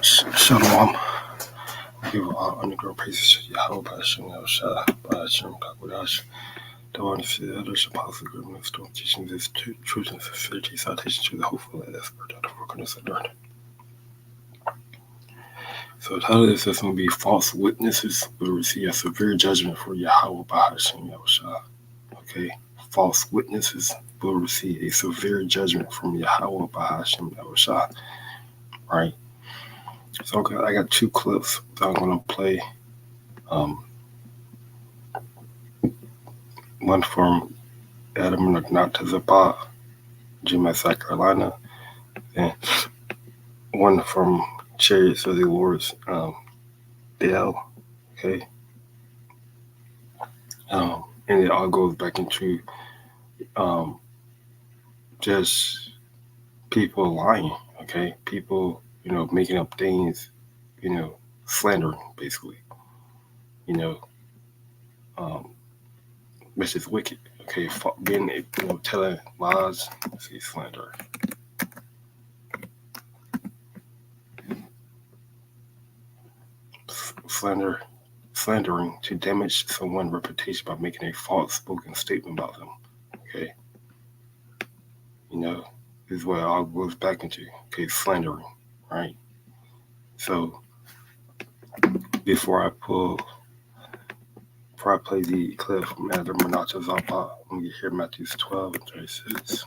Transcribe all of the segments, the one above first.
Shalom. Give all underground praises to YAHAWAH BAHASHAM YAHAWASHI, BAHASHAM QADASH. The one to see the others, apostle, government, stone teaching this truth and sincerity, citation to the hopeful and expert out of brokenness and learning. So the title of this is going to be False Witnesses Will Receive a Severe Judgment for YAHAWAH BAHASHAM YAHAWASHI. Okay, false witnesses will receive a severe judgment from YAHAWAH BAHASHAM YAHAWASHI. Right? So I got two clips that I'm going to play. One from Adam Natazapa, Jim, South Carolina, and one from Chariots of the Lord's Dale. Okay. And it all goes back into just people lying. Okay. People, making up things, slandering, basically. Which is wicked. Okay, being telling lies, see, slander. Slandering to damage someone's reputation by making a false spoken statement about them. Okay, this is what it all goes back into. Okay, slandering, right? So before I play the clip from Adam Natazapa, I'm going to hear Matthew 12 and 36.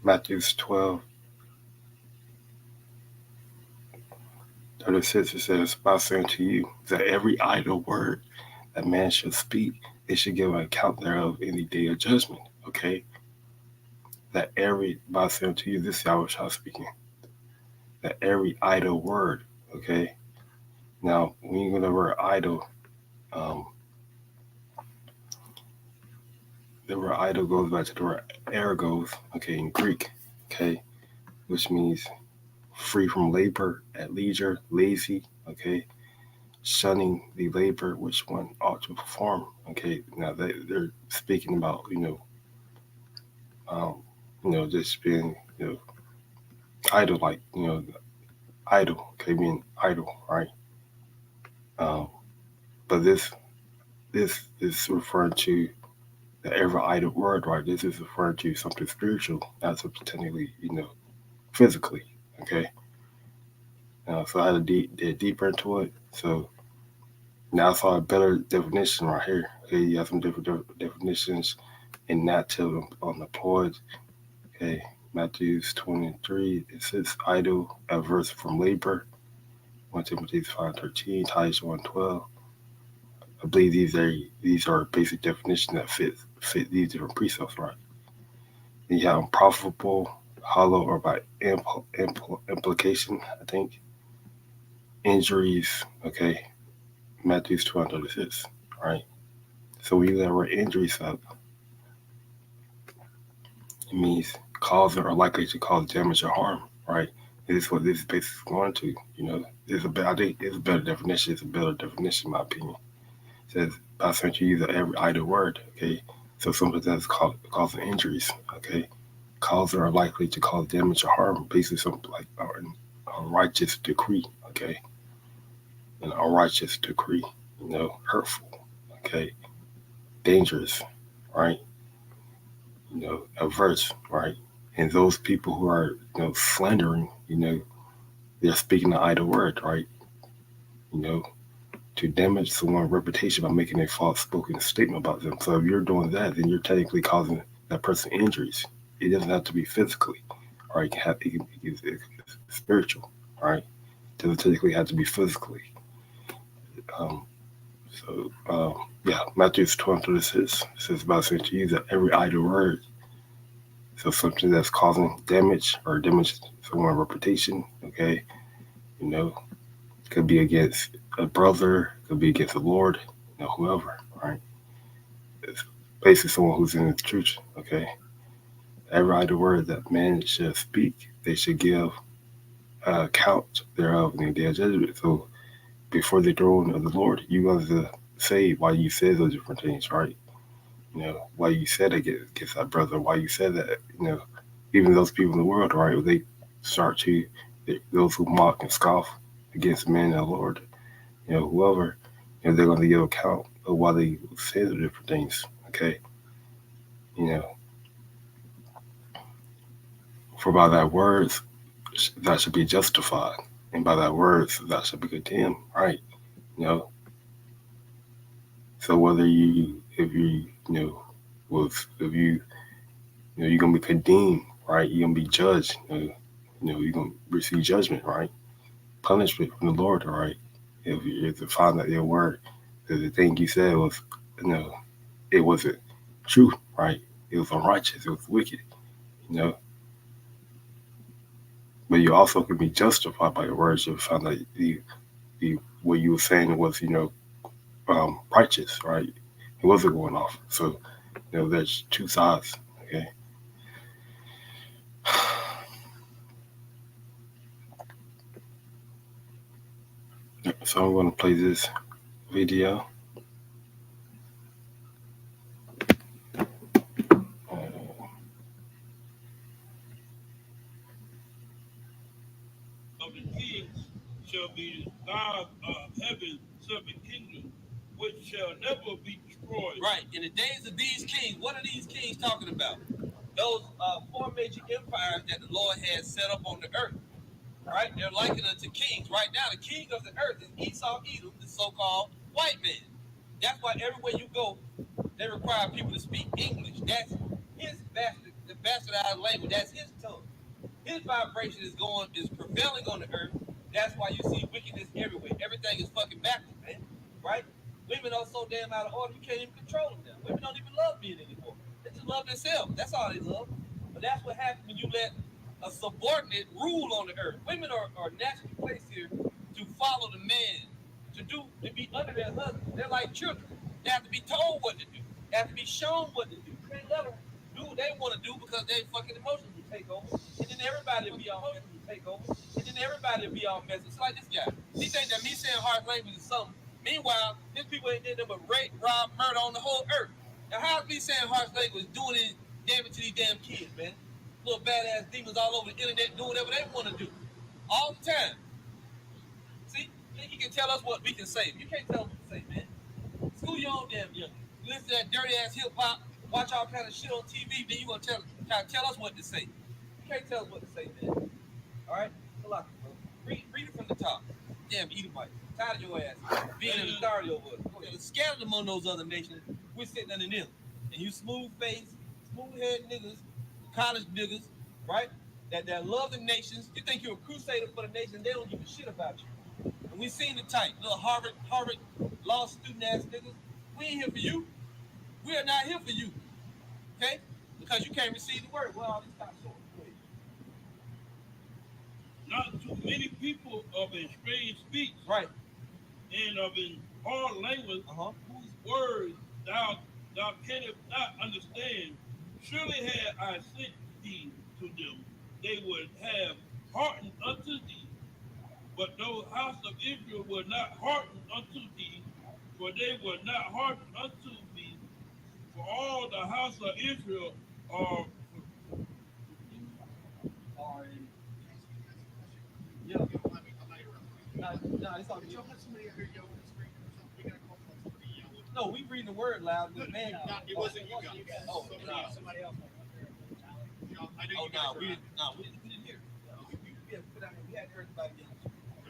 Matthew 12, 36, it says, "But I say unto you, that every idle word that man shall speak, they should give an account thereof in the day of judgment." Okay? But I say unto you, this is Yahawashi speaking, that every idle word, okay? Now, when you go to the word idle, the word idle goes back to the word ergos, okay, in Greek, okay, which means free from labor, at leisure, lazy, okay, shunning the labor which one ought to perform, okay. Now they're speaking about, just being, idle, like, idle, okay, being idle, right? But this is referring to the every idle word, right? This is referring to something spiritual, not something technically, physically, okay? So I had to dig deeper into it. So now I saw a better definition right here. Okay, you have some different definitions in that till on the ploys. Okay, Matthew 23, it says idle, averse from labor. 1 Timothy 5:13, Titus 1:12. I believe these are basic definitions that fit these different precepts, right? Then you have unprofitable, hollow, or by implication, I think. Injuries, okay, Matthew 12:36, right? So we use that word injuries up. It means causing or likely to cause damage or harm, right? This is what this is basically going to, I think it's a better definition. It's a better definition, in my opinion. It says, I sent you use every idle word, okay? So something that's causing injuries, okay? Causing or likely to cause damage or harm, basically something like a righteous decree, okay? And a righteous decree, hurtful, okay? Dangerous, right? Averse, right? And those people who are, slandering, they're speaking the idle word, right? To damage someone's reputation by making a false spoken statement about them. So if you're doing that, then you're technically causing that person injuries. It doesn't have to be physically, right? It can be spiritual, right? It doesn't technically have to be physically. Matthew 12:36 says, "About saying to you that every idle word," so something that's causing damage or damage someone's reputation, okay, could be against a brother, could be against the Lord, whoever, right? It's basically someone who's in the truth, okay? every idle word that man should speak, they should give account thereof in the day of judgment. So before the throne of the Lord, you got to say why you said those different things, right? Why you said against that brother, why you said that, even those people in the world, right? They start to, those who mock and scoff against the man and the Lord, whoever, they're going to give account of why they say the different things, okay? You know, for by thy words that should be justified, and by thy words that should be condemned, right? You know, so whether if you, if you're gonna be condemned, right? You're gonna be judged. You're gonna receive judgment, right? Punishment from the Lord, right? If you find that your word, that the thing you said was, you know, it wasn't true, right? It was unrighteous. It was wicked, you know. But you also can be justified by your words. You found that what you were saying was, righteous, right? It wasn't going off. So, there's two sides. Okay. So I'm going to play this video. Of the kings shall be God of heaven, seven kingdoms, which shall never be destroyed. Right. In the days of these kings, what are these kings talking about? Those four major empires that the Lord has set up on the earth. Right? They're likened unto kings. Right now, the king of the earth is Esau, Edom, the so-called white man. That's why everywhere you go, they require people to speak English. That's his bastardized language. That's his tongue. His vibration is prevailing on the earth. That's why you see wickedness everywhere. Everything is fucking backwards, man. Right? Women are so damn out of order, you can't even control them now. Women don't even love men anymore. They just love themselves. That's all they love. But that's what happens when you let a subordinate rule on the earth. Women are naturally placed here to follow the man, to be under their husband. They're like children. They have to be told what to do. They have to be shown what to do. You can't let them do what they want to do because they fucking emotions will take over. And then everybody will be all messy. Take over. And then everybody will be all messy. It's like this guy. He think that me saying hard language is something. Meanwhile, his people ain't did nothing but rape, rob, murder on the whole earth. Now, how is me saying harsh language doing it, damn it to these damn kids, man? Little badass demons all over the internet doing whatever they want to do. All the time. See? Think you can tell us what we can say. You can't tell us what to say, man. School your own damn young. You listen to that dirty ass hip hop, watch all kind of shit on TV, then you gonna tell us what to say. You can't tell us what to say, man. Alright? Good luck, bro. Read it from the top. Damn Edomite. Tired of your ass. Being an authority over us. Scattered among those other nations, we're sitting under them. And you smooth faced, smooth head niggas, college niggas, right? That love the nations. You think you're a crusader for the nation, they don't give a shit about you. And we seen the type, little Harvard law student ass niggas. We ain't here for you. We are not here for you. Okay? Because you can't receive the word. Well, all these cops short. Not too many people of a strange speech, right, and of an hard language, whose words thou canst not understand. Surely had I sent thee to them, they would have hearkened unto thee. But those house of Israel were not hearkened unto thee, for they were not hearkened unto me. For all the house of Israel are. Yeah. No, it's all good. No, we reading the word loud. The man, it wasn't you guys. Oh, no. Somebody else. Oh, no, we didn't hear. We hadn't heard about it.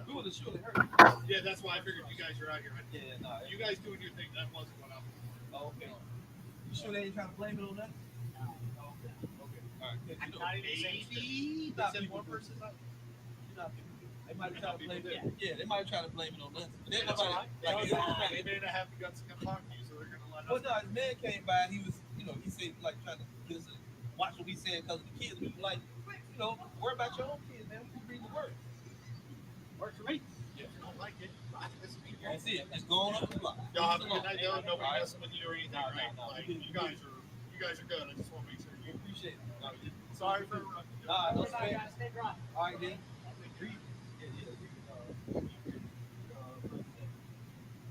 We would have surely heard. Yeah, that's why I figured you guys are out here. Yeah, no. You guys doing your thing. That wasn't what I was. Oh, okay. You sure they ain't trying to blame it on that? Okay. All right. Maybe. They said one person's not. They might try to blame it. Yeah, they might try to blame it on us. But They may not have the guts to come talk to you, so they're gonna let us. Well, no, his man came by and he was, he said like trying to listen, watch what we said because of the kids. We were like, worry about your own kids, man. We can read the word. Works for me. Yeah, if you don't like it, that's it. It's going up the block. Y'all have a good night. Nobody messing with you or anything, right? Like, you guys are good. I just want to make sure you appreciate it. Sorry for interrupting. No sweat. All right, then.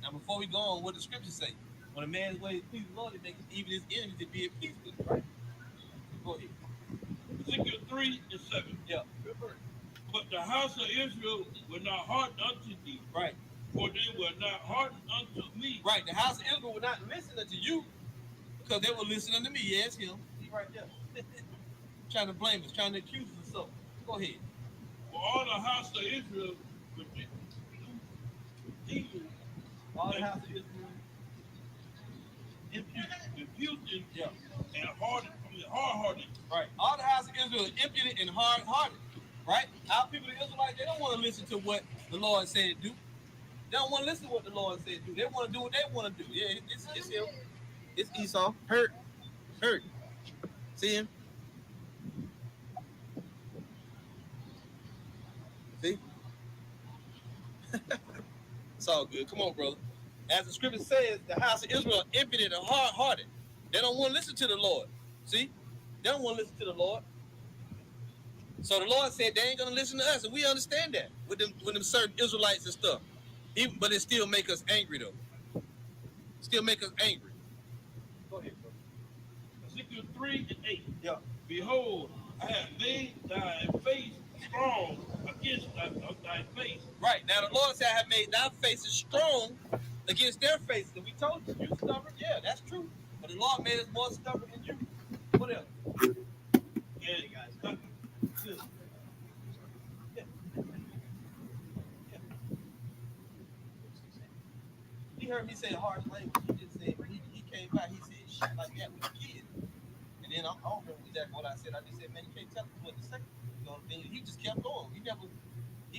Now, before we go on, what the scriptures say? When a man's way is pleasing the Lord, he makes even his enemies to be at peace with him, right? Go ahead. Ezekiel 3 and 7. Yeah, good verse. But the house of Israel will not harden unto thee, Right. for they will not harden unto me. Right. The house of Israel will not listen unto you because they will listen unto me. Yes, him. He right there. Trying to blame us, trying to accuse us of something. Go ahead. For all the house of Israel will do evil. All the house of Israel. Impudent Yeah. and hard-hearted. Right. All the house of Israel is impudent and hard-hearted. Right? Our people, the Israelites, they don't want to listen to what the Lord said do. They don't want to listen to what the Lord said do. They want to do what they want to do. Yeah, it's him. It's Esau. Hurt. See him? See? It's all good. Come on, brother. As the scripture says, the house of Israel are impudent and hard-hearted. They don't want to listen to the Lord. See? They don't want to listen to the Lord. So the Lord said they ain't going to listen to us, and we understand that with them certain Israelites and stuff. But it still make us angry, though. Still make us angry. Go ahead, bro. Ezekiel 3 and 8. Yeah. Behold, I have made thy face strong against thy face. Right. Now the Lord said, I have made thy faces strong against their faces. And we told you, you stubborn. Yeah, that's true. But the Lord made us more stubborn than you. What else? And guys, good. Yeah. He heard me say hard language. He didn't say, he came by, he said shit like that with the kids. And then I don't remember exactly what I said. I just said, man, you can't tell us what to say. You know, and he just kept going. He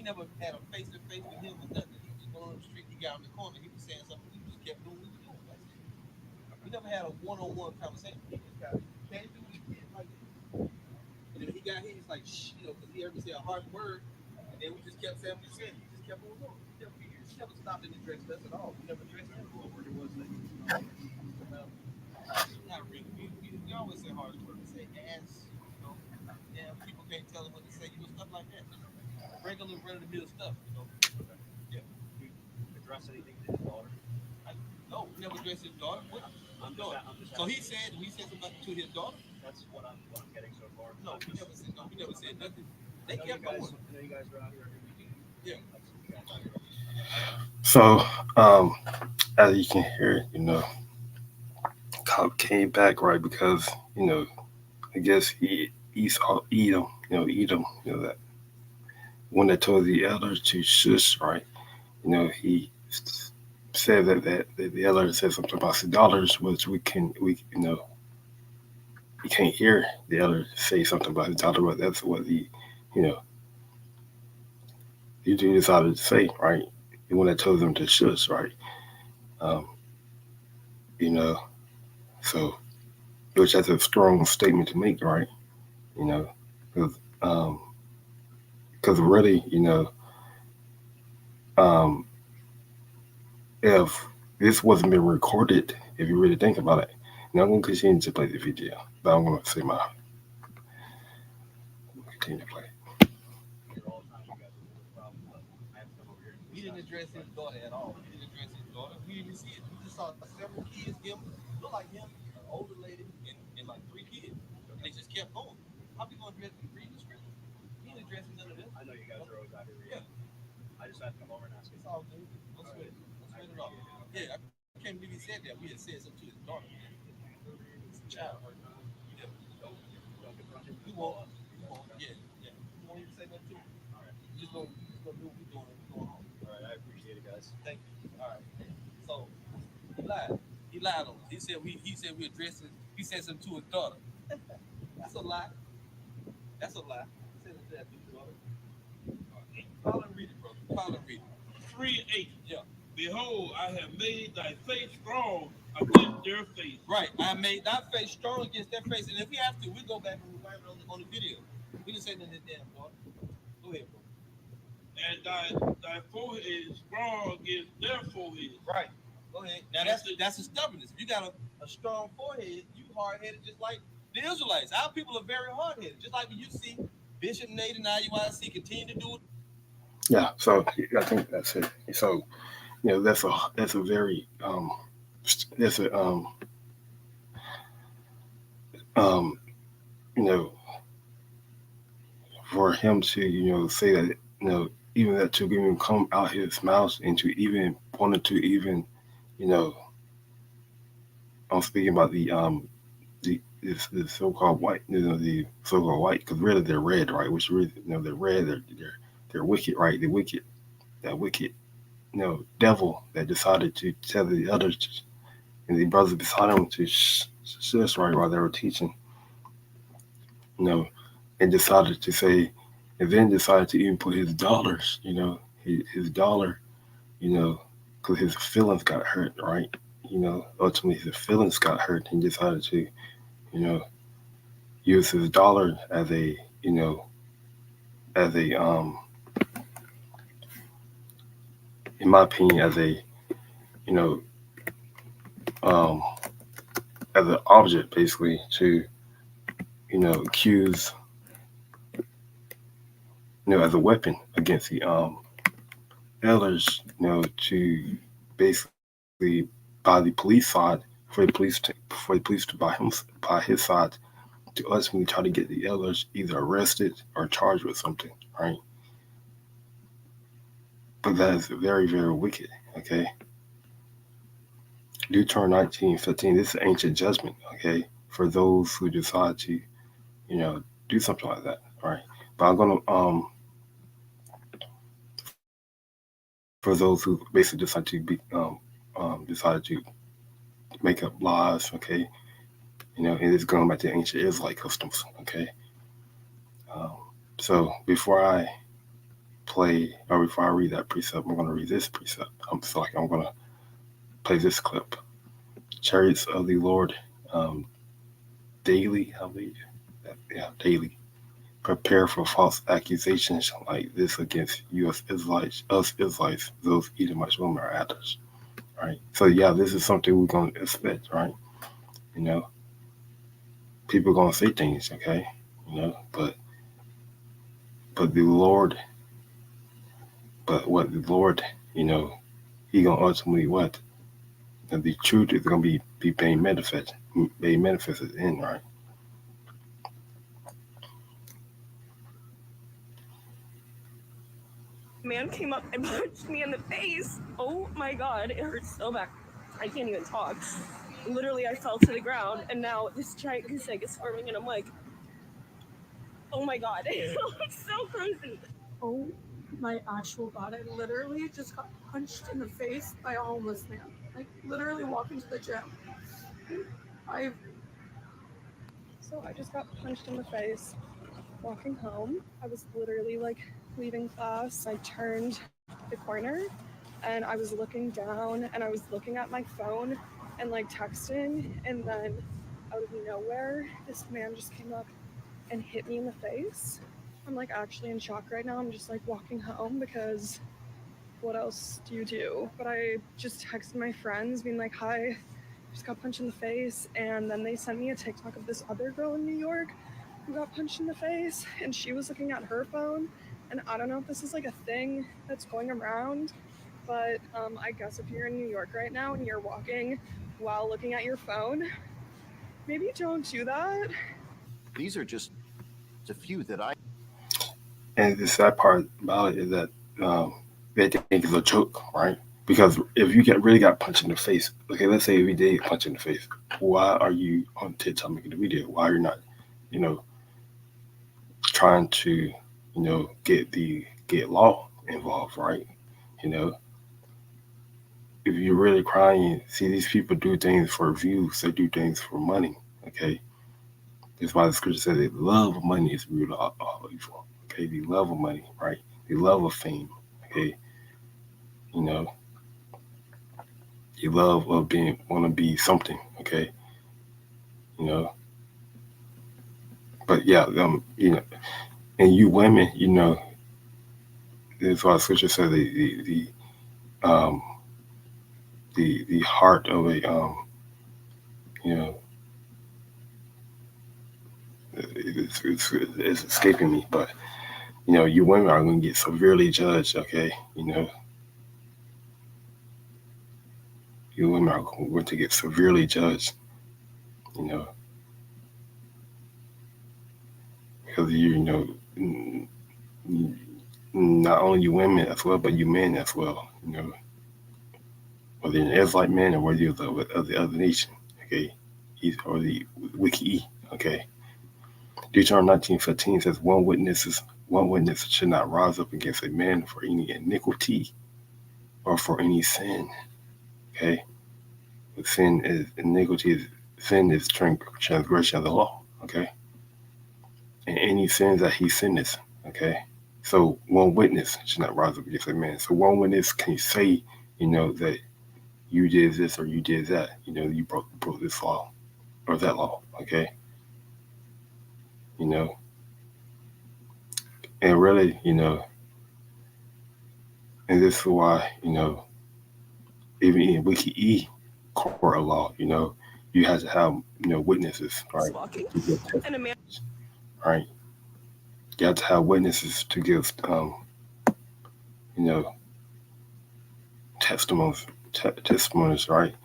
never had a face to face with him or nothing. He just went on the street, he got in the corner, he was saying something, he just kept doing what he was doing. That's it. We never had a one-on-one conversation. He just got can't do what he did like that. And then when he got here, he's like, shh, you know, because he heard me say a harsh word, and then we just kept saying what he said. He just kept going on. He never stopped and addressed us at all. We never addressed him for what it was like. Not really. We always say harsh words. We say ass, you know. Yeah, people can't tell him what to say, you know, stuff like that. Regular run-of-the-mill stuff, you know. Yeah. Address anything to his daughter? No, we never addressed his daughter. What? So he said something to his daughter? That's what I'm getting so far. No, we never said nothing. They kept going. going. I know you guys are out here every weekend. Yeah. So, as you can hear, Cop came back, right, because, I guess Esau, Edom, that when they told the elders to shush, right, he said that the elder said something about the dollars, which we can't hear the elder say something about his dollar, but that's what you know, he decided to say, right, when I told them to shush, right, um, so, which that's a strong statement to make, right, because really, um, if this wasn't been recorded, if you really think about it, now I'm going to continue to play the video, but I'm going to say continue to play. He didn't address his daughter at all. He didn't address his daughter. We didn't see it. We just saw several kids, him, look like him, an older lady, and like 3 kids. And they just kept going. How we going to read the scripture? He didn't address none of this. I know you guys are always out here reading. Yeah. I just had to come over and ask you. It's all good. Let's sweat it. Let's sweat it off. Yeah, I can't believe he said that. We had said something to his daughter. It's a child. Yeah. You won't. Yeah. You won't even say nothing to him. All right. Just go do what we're doing and we're going home. All right, I appreciate it, guys. Thank you. All right. So he lied. He lied on us. He said we addressed it. He said something to his daughter. That's a lie. That's a lie. He said that to his daughter. Follow and read it, brother. Follow and read it. 3 and 8. Yeah. Behold, I have made thy face strong against their face. Right. I made thy face strong against their face. And if we have to, we go back and rewind it on the video. We didn't say nothing to that damn daughter. Go ahead, bro. And thy forehead is strong against their forehead. Right. Go ahead. Now that's a stubbornness. If you got a strong forehead, you hard-headed just like The Israelites, our people are very hard headed. Just like when you see Bishop Nate and IUIC continue to do. Yeah. So I think that's it. So that's a very that's a um you know for him to say that even that to even come out his mouth and to even wanted to even you know I'm speaking about the so-called white, the so-called white, because really they're red, right? Which really, they're red. They're wicked, right? They're wicked. That wicked, devil that decided to tell the others and the brothers beside him to shush right while they were teaching, you know, and decided to say, and then decided to even put his dollars, his dollar, you know, because his feelings got hurt, right? Ultimately his feelings got hurt and decided to, you know, use his dollar as a, you know, as a, in my opinion, as a, you know, um, as an object basically to, accuse, as a weapon against the elders, to basically by the police side for the police to by his side to ultimately try to get the elders either arrested or charged with something, right? But that is very, very wicked. Okay, Deuteronomy 19:15. This is ancient judgment. Okay, for those who decide to, do something like that. All right, but I'm gonna for those who basically decide to make up laws. Okay, and it's going back to ancient Israelite customs. Okay, um, so before I play or before I read that precept, I'm gonna read this precept. I'm gonna play this clip. Chariots of the Lord, um, daily, I believe. Yeah, daily. Prepare for false accusations like this against U.S. Israelites, us Israelites, those Edomites, women, or others. Right. So yeah, this is something we're gonna expect, right? You know, people gonna say things, okay? But the Lord, but what the Lord, you know, He gonna ultimately what? And the truth is gonna be being manifested in, right? Man came up and punched me in the face. Oh my god, it hurts so bad. I can't even talk. Literally, I fell to the ground, and now this giant goose egg is forming, and I'm like, oh my god, it looks so crazy. Oh my actual god, I literally just got punched in the face by a homeless man. Like, literally walking to the gym. I've. So I just got punched in the face walking home. I was literally like leaving class. I turned the corner and I was looking down and I was looking at my phone and like texting. And then out of nowhere, this man just came up and hit me in the face. I'm like actually in shock right now. I'm just like walking home because what else do you do? But I just texted my friends being like, hi, just got punched in the face. And then they sent me a TikTok of this other girl in New York who got punched in the face, and she was looking at her phone. And I don't know if this is like a thing that's going around, but I guess if you're in New York right now and you're walking while looking at your phone, maybe don't do that. These are just a few that I. And the sad part about it is that they think it's a joke, right? Because if you really got punched in the face, okay, let's say if you did punch in the face, why are you on TikTok making a video? Why are you not, you know, trying to, get law involved, right? You know, if you're really crying, see these people do things for views, they do things for money, okay? That's why the scripture says that love of money is the root of all evil. Okay, the love of money, right? The love of fame, okay? You know, the love of being want to be something, okay? You know, but yeah, and you women, that's why the scripture says um the heart of a you know it's escaping me, but you women are going to get severely judged. Okay, you women are going to get severely judged. You know, because not only you women as well, but you men as well. Whether you're an Israelite man or whether you're of the other nation. Okay, or the wiki. Okay, Deuteronomy 19:15 says, one witness should not rise up against a man for any iniquity or for any sin. Okay, sin is iniquity. Sin is transgression of the law. Okay, and any sins that he sinneth. Okay, so one witness should not rise up against a man. So one witness can say, that you did this or you did that. You broke this law or that law. Okay, you know, and really, and this is why, even in Wiki E court of law, you have to have, witnesses, right? Walking, To give and a man. right? You have to have witnesses to give, you know, testimonies, right?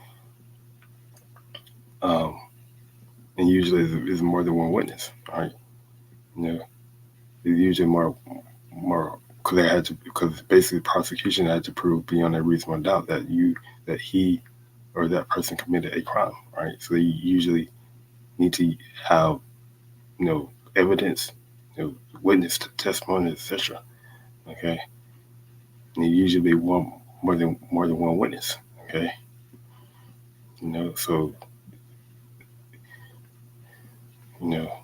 Um, and usually it's more than one witness, right? It's usually more because because basically prosecution had to prove beyond a reasonable doubt that he or that person committed a crime, right? So they usually need to have evidence, witness testimony, etc. Okay, and usually one more than one witness. Okay, so you know,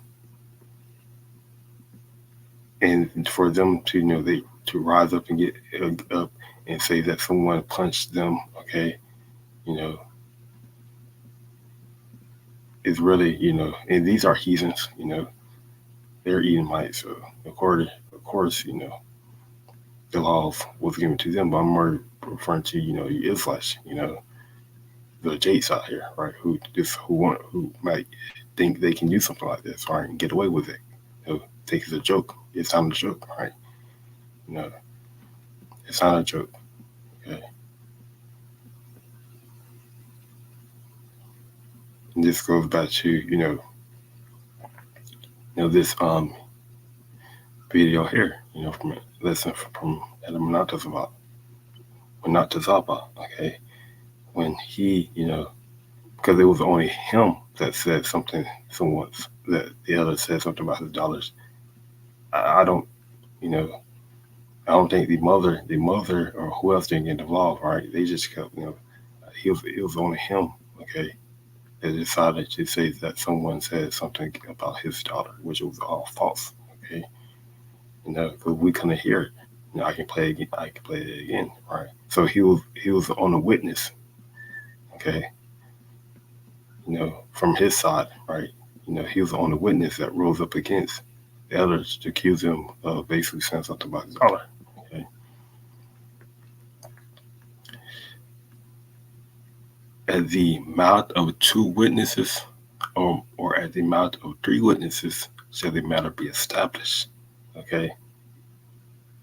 and for them to they to rise up and get up and say that someone punched them. Okay, you know, is really and these are heathens. They're Edomites. So of course, the law was given to them, but I'm more referring to the Israelites, the Jates out here, right? Who might think they can do something like this, right, and get away with it. Think it's a joke. It's not a joke, right? You know, it's not a joke. Okay, and this goes back to this video here, from a lesson from Adam Natazaba, okay, when he, because it was only him that said something, that the other said something about his dollars. I don't, I don't think the mother or who else didn't get involved, right? They just kept, it was only him, okay, that decided to say that someone said something about his daughter, which was all false, okay, because we couldn't hear it. I can play again. I can play it again, right? So he was on a witness, okay, from his side, right? He was on the witness that rose up against the others to accuse him of basically saying something about his dollar. Okay. At the mouth of two witnesses, or at the mouth of three witnesses, shall the matter be established. Okay.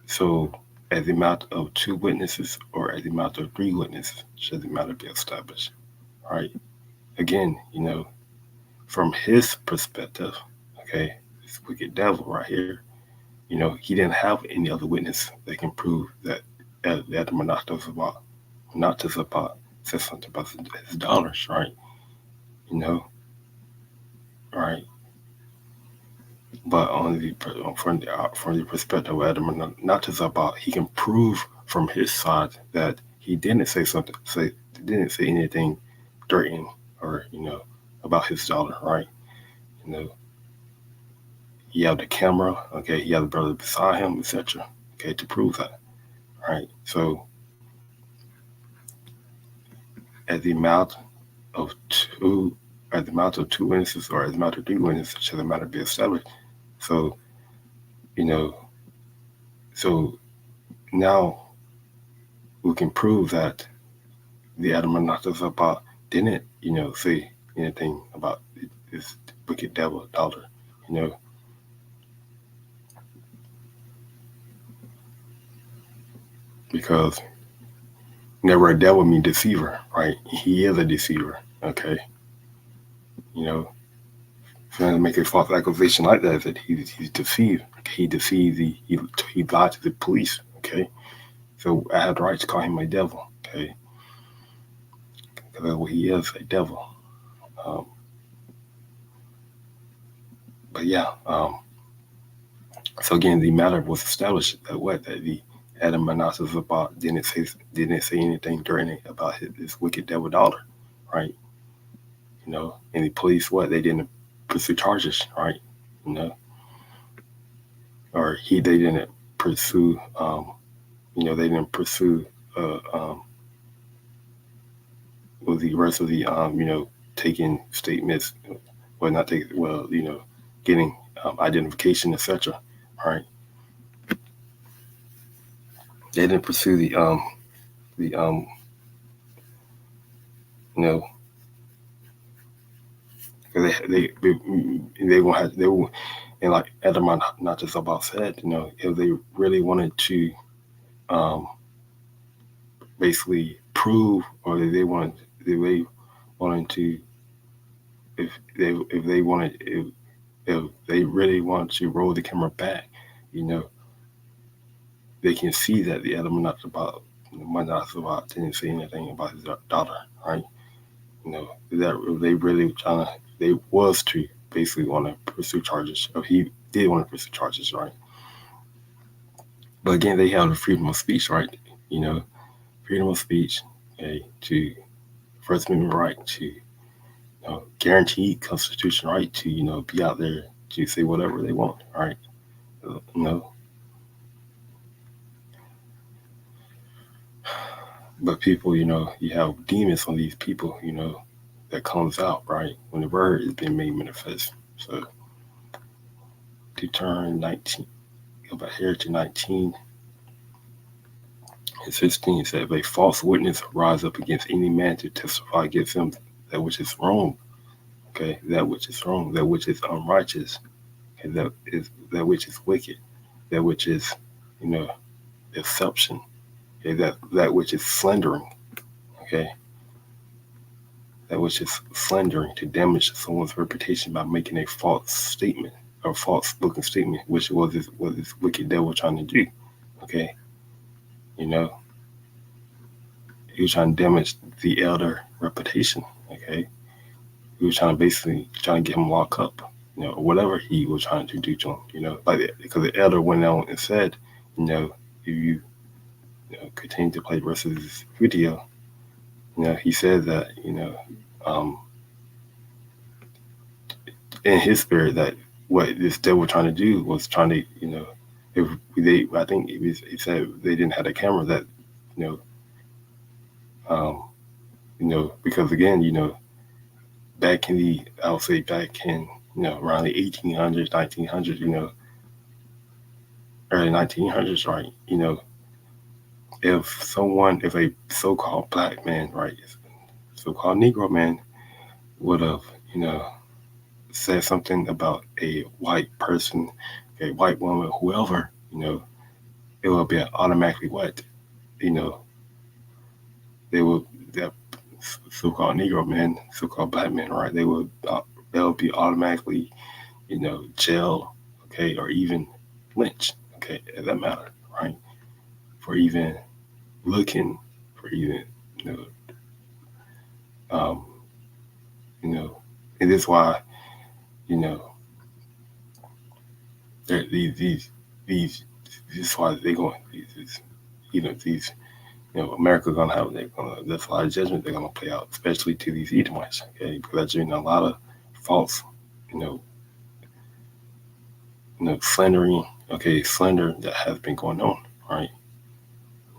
So, at the mouth of two witnesses, or at the mouth of three witnesses, shall the matter be established. Right. Again, from his perspective, okay, this wicked devil right here, he didn't have any other witness that can prove that the Monatazaba said something about his dollars, right? Right. But from the perspective of Adam Monatazaba, he can prove from his side that he didn't didn't say anything threatening or about his dollar, right? You know, he had the camera, okay, he had the brother beside him, etc. Okay, to prove that, right? So at the mouth of two, at the mouth of two witnesses, or at the mouth of three witnesses, shall the matter be established. So you know, so now we can prove that the Adamanatazapa didn't, say anything about this wicked devil dollar. you know, because never a devil mean deceiver, right? He is a deceiver, okay? You know, trying to make a false accusation like that, that he's deceived. He deceived, he lied to the police, okay? So I have the right to call him a devil, okay? Because that's what he is, a devil. Um, but yeah, so again, the matter was established that what that the Adam Manasseh about didn't say anything during it about his wicked devil daughter, right? You know, and the police what they didn't pursue charges, right? You know, or they didn't pursue, you know, they didn't pursue with the rest of the you know, taking statements, well not taking, well, you know, getting identification, etc. Right? They didn't pursue the you know, they won't have they will, and like Adam not just about said, you know, if they really wanted to um, basically prove, or they wanted to, if they wanted if they really want to roll the camera back, you know, they can see that the Adam not about didn't say anything about his daughter, right? You know, that they really trying to, they was to basically want to pursue charges, or he did want to pursue charges, right? But again, they have the freedom of speech, right? You know, freedom of speech, okay, to First Amendment right to, you know, guaranteed constitution right to, you know, be out there to say whatever they want, right? You know, but people, you know, you have demons on these people, you know, that comes out, right, when the word is being made manifest. So to turn 19, go back here to 19 and 16, it said, if a false witness rise up against any man to testify against him that which is wrong, okay, that which is wrong, that which is unrighteous, okay, that which is wicked, that which is, you know, deception, okay, that which is slandering, okay, that which is slandering, to damage someone's reputation by making a false statement or false looking statement, which was this wicked devil trying to do, okay, you know, he was trying to damage the elder reputation, okay, he was trying to basically trying to get him locked up, you know, or whatever he was trying to do to him, you know, like because the elder went on and said, you know, if you, you know, continue to play the rest of this video, you know, he said that, you know, in his spirit that what this devil trying to do was trying to, you know, if they, I think he said they didn't have a camera that, you know, you know, because again, you know, back in the, I would say back in, you know, around the 1800s, 1900s, you know, early 1900s, right? You know, if a so-called black man, right, so-called Negro man would have, you know, said something about a white person, a white woman, whoever, you know, it would be automatically what, you know, they would, that so-called Negro man, so-called black man, right? They'll be automatically, you know, jail, okay, or even lynched, okay, as that matter, right? For even looking, for even, you know, you know, and this is why, you know, these, this is why they going these, you know, these, you know, America's gonna have, there's a lot of judgment they're gonna play out, especially to these Edomites, okay, because there's, you know, a lot of false, you know, slandering, okay, slander that has been going on, right?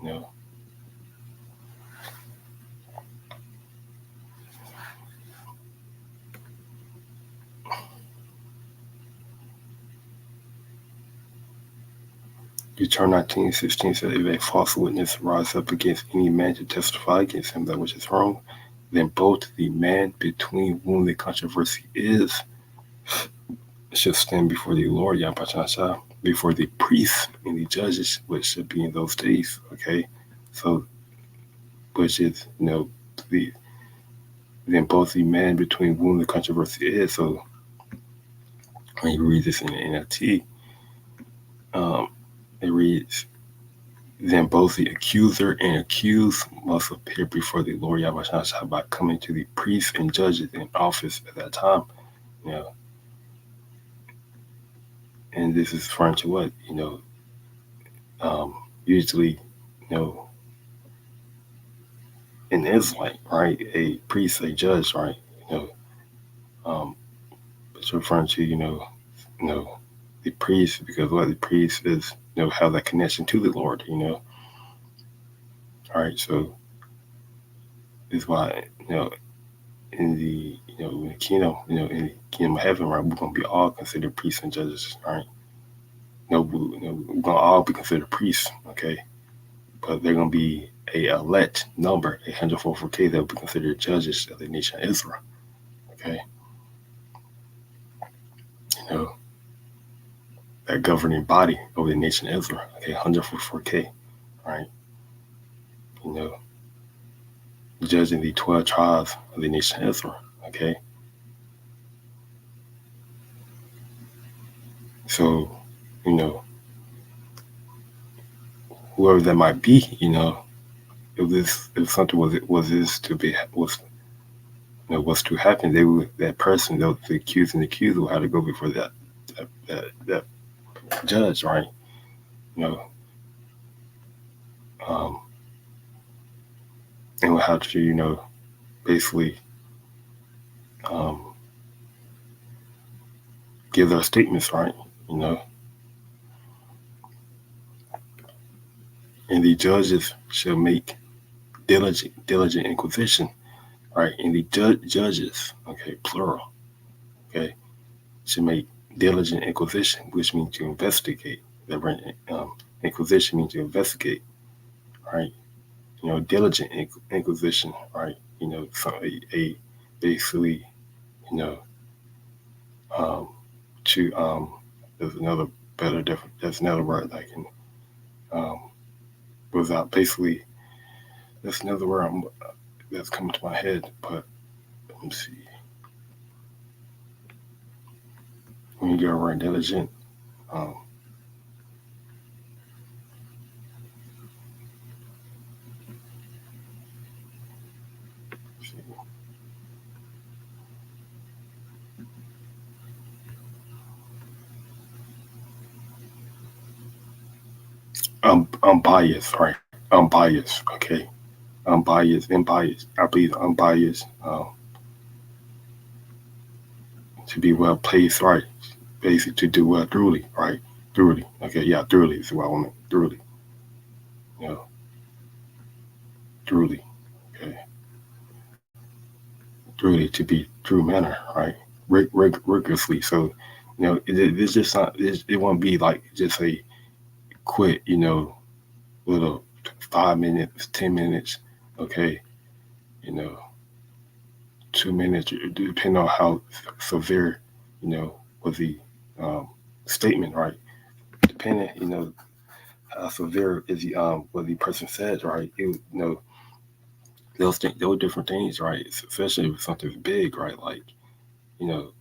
You know, Deuteronomy 19:16 said, if a false witness rise up against any man to testify against him that which is wrong, then both the man between whom the controversy is should stand before the Lord, Yahweh, before the priests and the judges, which should be in those days. Okay, so which is the then both the man between whom the controversy is. So when you read this in the NLT, um, it reads, then both the accuser and accused must appear before the Lord Yahweh by coming to the priests and judges in office at that time. You know, and this is referring to what usually an Israelite, right? A priest, a judge, right? You know, it's referring to you know the priest, because what the priest is have that connection to the Lord. All right, so is why in the in the kingdom in the kingdom of heaven, right, we're gonna be all considered priests and judges, right? We're gonna all be considered priests, okay? But they're gonna be a elect number, 144K, that will be considered judges of the nation of Israel, okay? You know, that governing body over the nation of Israel, okay, 144K, right? You know, judging the 12 tribes of the nation of Israel, okay? So, you know, whoever that might be, if something was this to be was to happen, they would that person, the accused and the accused, will have to go before that judge, right? You know, um, and will have to basically um, give their statements, right? You know, and the judges shall make diligent inquisition, right? And the judges, okay, plural, okay, should make diligent inquisition, which means to investigate. The inquisition means to investigate, right? Diligent inquisition, right? So a basically, you know, um, to there's another better different. There's another word I can without basically. There's another word that's coming to my head, but let me see. When you get around diligent, um, I'm biased, right? I'm biased, okay? I'm biased, unbiased. I believe unbiased to be well placed, right? Basically, to do well thoroughly, right? Thoroughly, okay? Yeah, thoroughly is what I want. Thoroughly, you know, thoroughly, okay? Thoroughly to be true manner, right? Rigorously. So, it's just not. It won't be like just a quick, little 5 minutes, 10 minutes, okay? You know, 2 minutes, depending on how severe, was the um, statement, right? Depending, how severe is the what the person says, right? Those different things, right? Especially if something's big, right? Like, you know,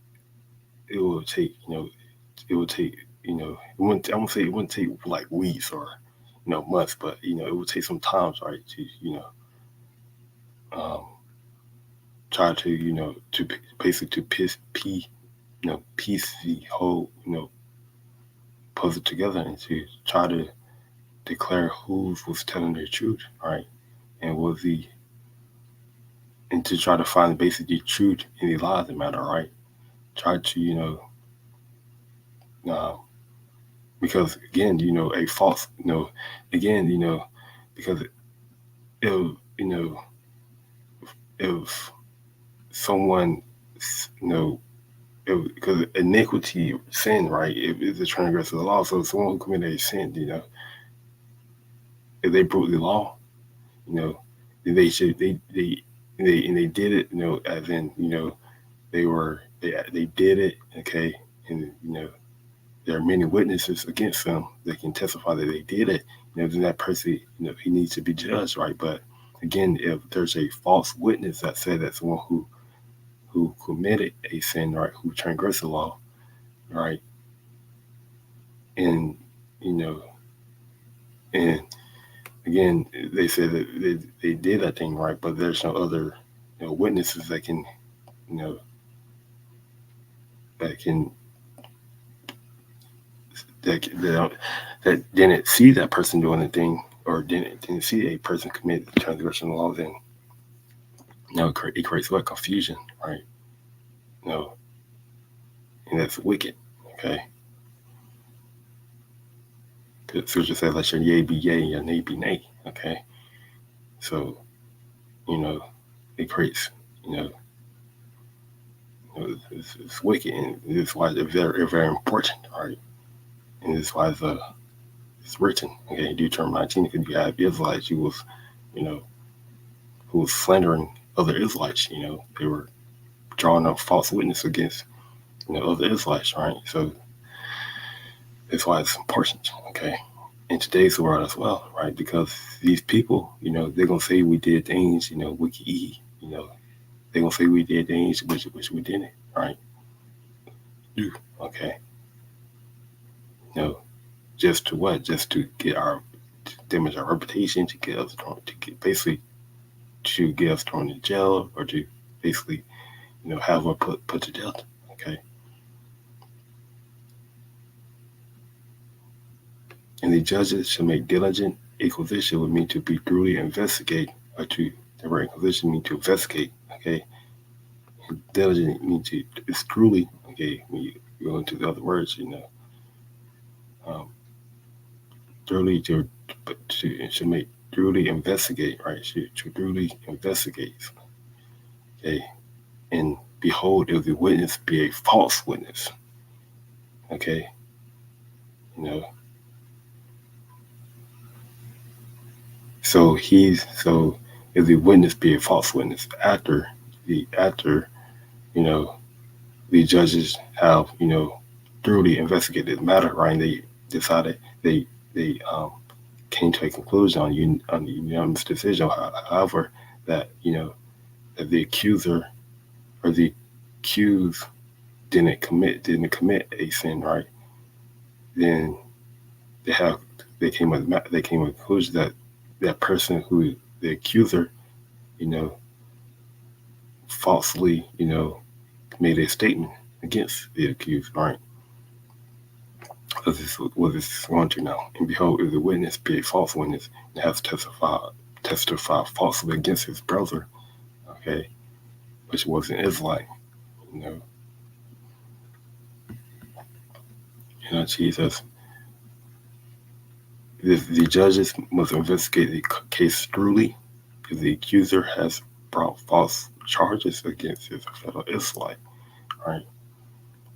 it will take, it will take, it wouldn't. I won't say it wouldn't take like weeks or, months, but it would take some times, right? To um, try to, basically to piece the whole, puzzle together and to try to declare who was telling the truth, right? And was the and to try to find basically the truth in the lies of the matter, right? Try to, uh, because again, a false, again, because if, if someone, you know, because iniquity, sin, right, is a transgressor of the law. So someone who committed a sin, if they broke the law, you know, then they did it, as in, they did it, okay, there are many witnesses against them that can testify that they did it, then that person, he needs to be judged, right? But again, if there's a false witness that said that someone who committed a sin, right, who transgressed the law, right, and you know, and again, they said that they did that thing, right, but there's no other witnesses that can, you know, that can that didn't see that person doing anything or didn't see a person commit transgression of the law, then it creates what confusion, right? No, and that's wicked. Okay, because Scripture says, "Let your yea be yea and your nay be nay." Okay, so it creates it's wicked, and this is why it's very very important, right? And this is why it's written. Okay, Deuteronomy 19, because you have Israelites you know, who was slandering other Israelites. They were drawing up false witness against other Israelites, right? So that's why it's important, okay, in today's world as well, right? Because these people, they're gonna say we did things, wiki, they're gonna say we did things which we didn't, right? Do okay, just to what? Just to get to damage our reputation, to get us basically to get us thrown in jail, or to basically, have us put to death, okay. And the judges shall make diligent inquisition, would mean to be thoroughly investigate, or to the word inquisition mean to investigate, okay. And diligent means it's truly, okay. When you go into the other words, thoroughly to it should make thoroughly investigate, right? To thoroughly investigate, okay. And behold, if the witness be a false witness, okay, So if the witness be a false witness after the judges have thoroughly investigated the matter, right? And they decided they came to a conclusion on the unanimous decision. However, that that the accuser or the accused didn't commit a sin, right? Then they came with a conclusion that that person who the accuser, falsely, made a statement against the accused, right? This is what this is going to now. And behold, if the witness be a false witness and has testified falsely against his brother, okay, which was an Israelite, Jesus. The judges must investigate the case thoroughly if the accuser has brought false charges against his fellow Israelite, right?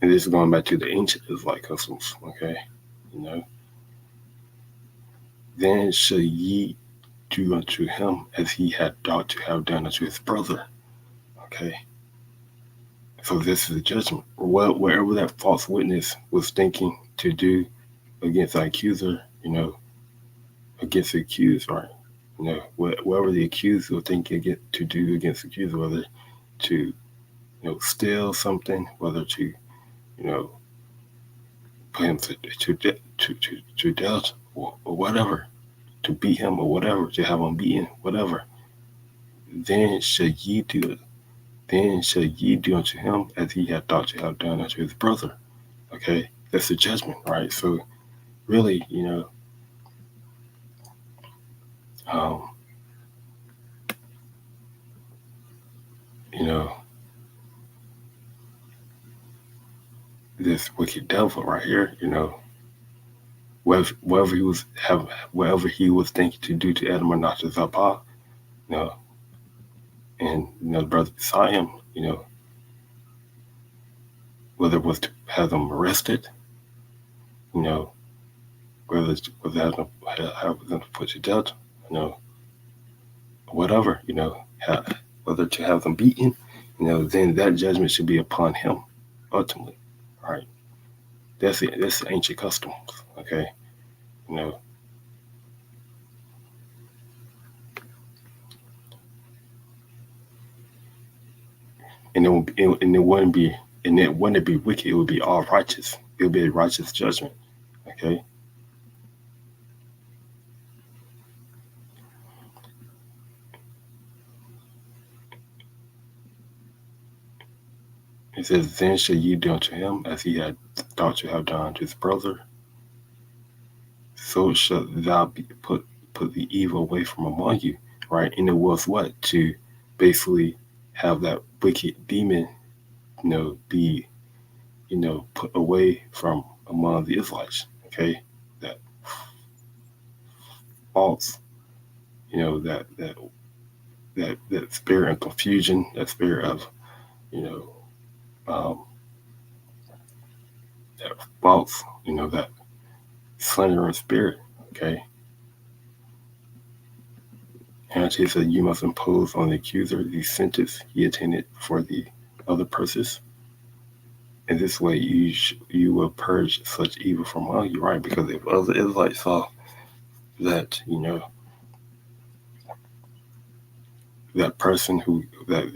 And this is going back to the ancient Israelite customs, okay? Then shall ye do unto him as he had thought to have done unto his brother, okay? So this is the judgment. Wherever that false witness was thinking to do against the accuser, against the accused, right? Whatever the accused will think to do against the accused, whether to, steal something, whether to, put him to death or whatever, to beat him or whatever, to have him beaten, whatever. Then shall ye do it. Then shall ye do unto him as he had thought to have done unto his brother. Okay, that's the judgment, right? So really, um, you know, this wicked devil right here, whatever he was thinking to do to Adam or not to Zappa, and the brother beside him, whether it was to have them arrested, whether it was to have them put to death, whatever, whether to have them beaten, then that judgment should be upon him ultimately, right? That's the ancient customs. Okay, you know, and and it wouldn't be and it wouldn't be wicked. It would be all righteous. It would be a righteous judgment. Okay, it says, "Then shall ye do unto him as he had thought to have done to his brother. So shall thou be put the evil away from among you." Right, and it was what to basically have that wicked demon, be put away from among the Israelites. Okay, that false, that spirit of confusion, that spirit of you know um, that false, that slandering spirit. Okay, and he said, "You must impose on the accuser the sentence he intended for the other persons. In this way, you will purge such evil from among you." Right, because if other Israelites saw that that person who that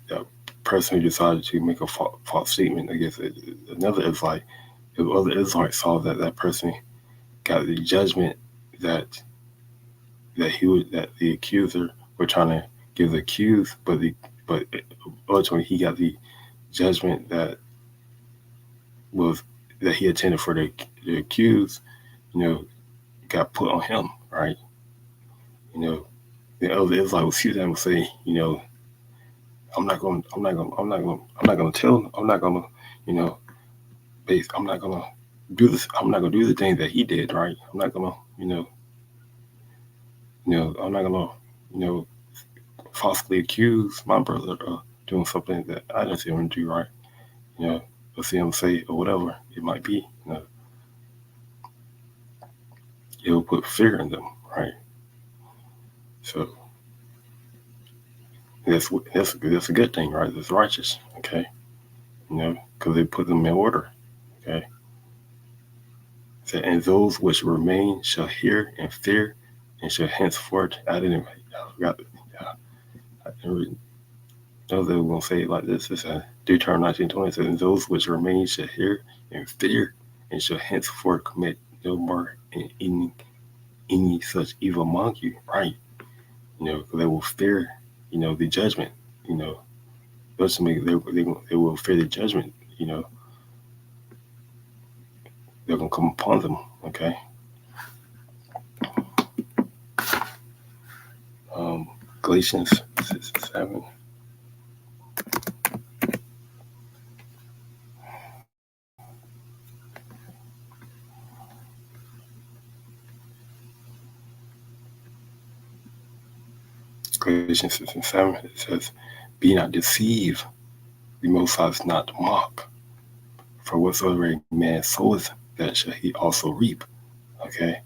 that person who decided to make a false statement against another Israelite, if other Israelites saw that that person got the judgment that that the accuser were trying to give the accused, but ultimately he got the judgment was that he intended for the accused, you know, got put on him, right? You know, the other Israelite will see that and say, I'm not gonna tell, I'm not gonna, you know, I'm not gonna do this, I'm not gonna do the thing that he did, right? I'm not gonna, I'm not gonna, you know, falsely accuse my brother of doing something that I didn't see him do, right? You know, or see him say or whatever it might be. It will put fear in them, right? So that's a good thing, right? That's righteous, okay? Because they put them in order, okay? So, and those which remain shall hear and fear, and shall henceforth. I forgot. I didn't know they were gonna say it like this. It's Deuteronomy 19:20 says, "And those which remain shall hear and fear, and shall henceforth commit no more in any such evil among you." Right? Because they will fear, the judgment. You know, ultimately they will fear the judgment. You know, they're gonna come upon them. Okay. Galatians 6:7. Galatians 6:7. It says, "Be not deceived. The Most High is not mocked. For whatsoever a man soweth, that shall he also reap." Okay.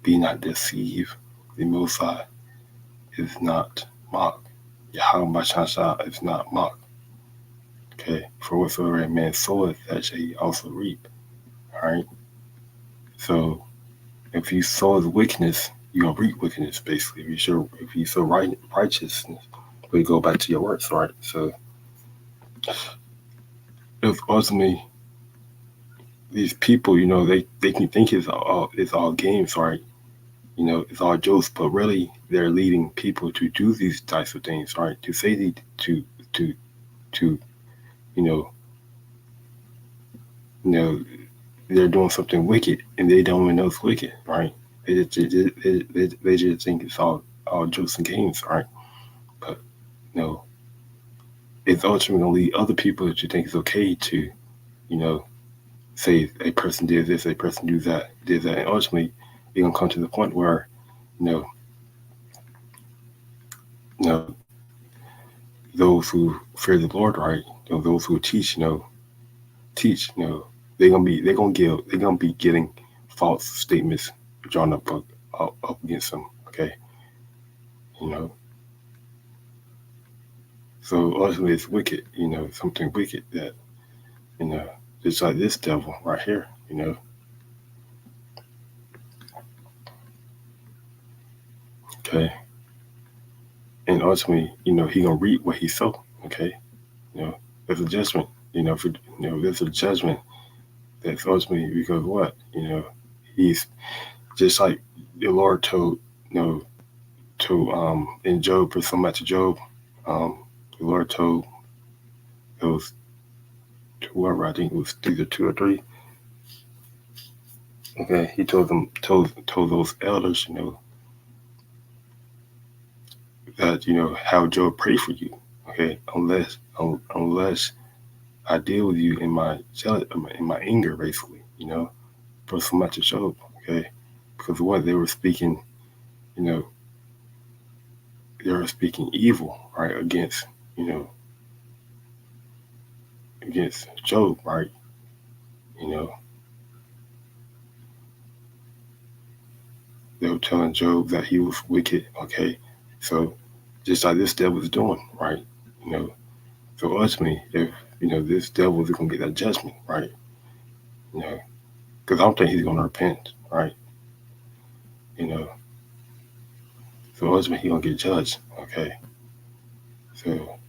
Be not deceived. The Most High is not mocked. YAHAWAH BAHASHAM is not mocked. Okay. For whatsoever a man soweth, that shall he also reap. All right. So if you sow the wickedness, you're gonna reap wickedness. Basically, if you sow righteousness, we go back to your works, right? So if ultimately these people, they can think it's all games, right? It's all jokes, but really they're leading people to do these types of things, right? To say to to you know you know they're doing something wicked and they don't even know it's wicked, right? They just think it's all jokes and games, right? But you know, it's ultimately gonna lead other people to think it's okay to you know say a person did this, a person did that, and ultimately you're gonna come to the point where you know you know those who fear the Lord, right? Those who teach, they're gonna be getting false statements drawn up against them. Okay, you know. So ultimately, it's wicked. Something wicked that you know It's like this devil right here, okay? And ultimately, he gonna reap what he sow, okay? You know, there's a judgment, for there's a judgment that's ultimately because what? He's just like the Lord told, in Job, for some to Job, um, the Lord told those whoever, I think it was either two or three, okay, he told those elders, that how Job pray for you, okay, unless I deal with you in my anger, basically, for so much of Job, okay, because what they were speaking, you know, they were speaking evil, right, you know, against Job, right, you know, they were telling Job that he was wicked, okay, so just like this devil is doing, right, you know, so ultimately, if this devil is gonna get that judgment, right, you know, because I don't think he's gonna repent, right, you know, so ultimately he's gonna get judged, okay, so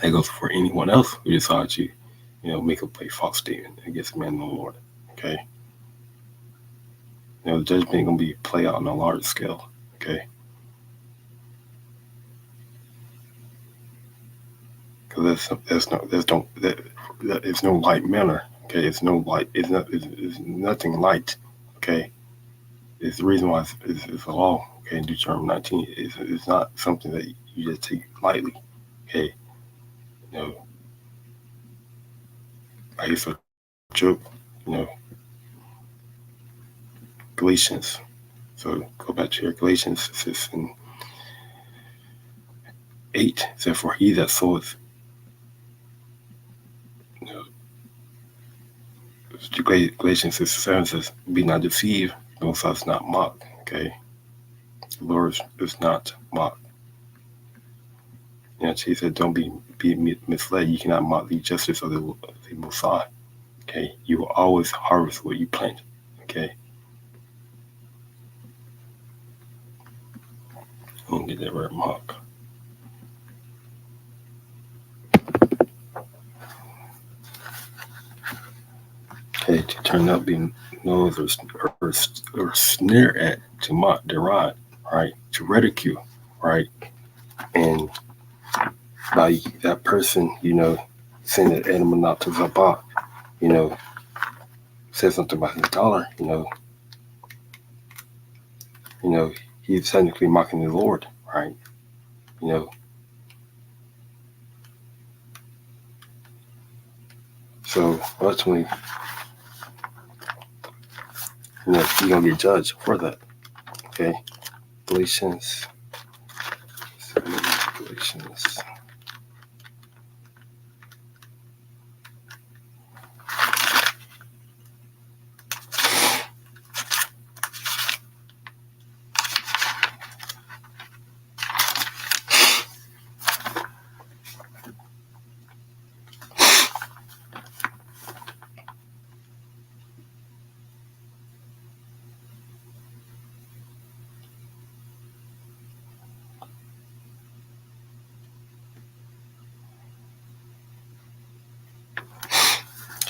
that goes for anyone else who decides to, make up a false statement against the man of the Lord. Okay. The judgment ain't gonna be play out on a large scale. Okay. Because that is no light manner. Okay. It's no light. It's nothing light. Okay. It's the reason why it's a law. Okay. In Deuteronomy 19, it's not something that you just take lightly. Okay. You know, like it's a joke. You know, Galatians. So go back to your Galatians. It says in 8, it says, for he that soweth, Galatians 6:7 says, be not deceived, those us not mocked. Okay. The Lord is not mocked. He said, don't be misled. You cannot mock the justice of the Most High. Okay. You will always harvest what you plant. Okay. I don't get that word mock. Okay, to turn up being nose or sneer at, to mock, deride, right? To ridicule, right? And by that person, saying that animal not to zabah, you know, said something about his dollar, you know, he's technically mocking the Lord, right? You know, so ultimately, he's gonna get judged for that. Okay, Galatians. Galatians.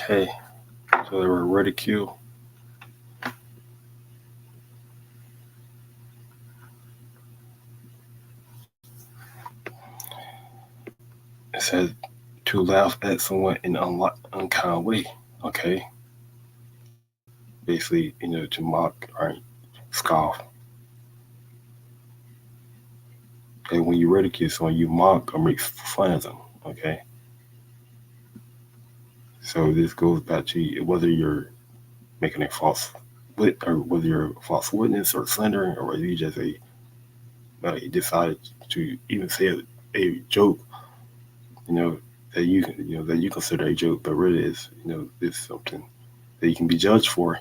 Okay, so they were ridiculed. It says to laugh at someone in an unkind way. Okay, basically, to mock, right, scoff. Okay, when you ridicule someone, you mock or make fun of them. Okay, so this goes back to whether you're making a false or whether you're a false witness or slandering, or whether you just you decided to even say a joke, that you consider a joke, but really is it's something that you can be judged for,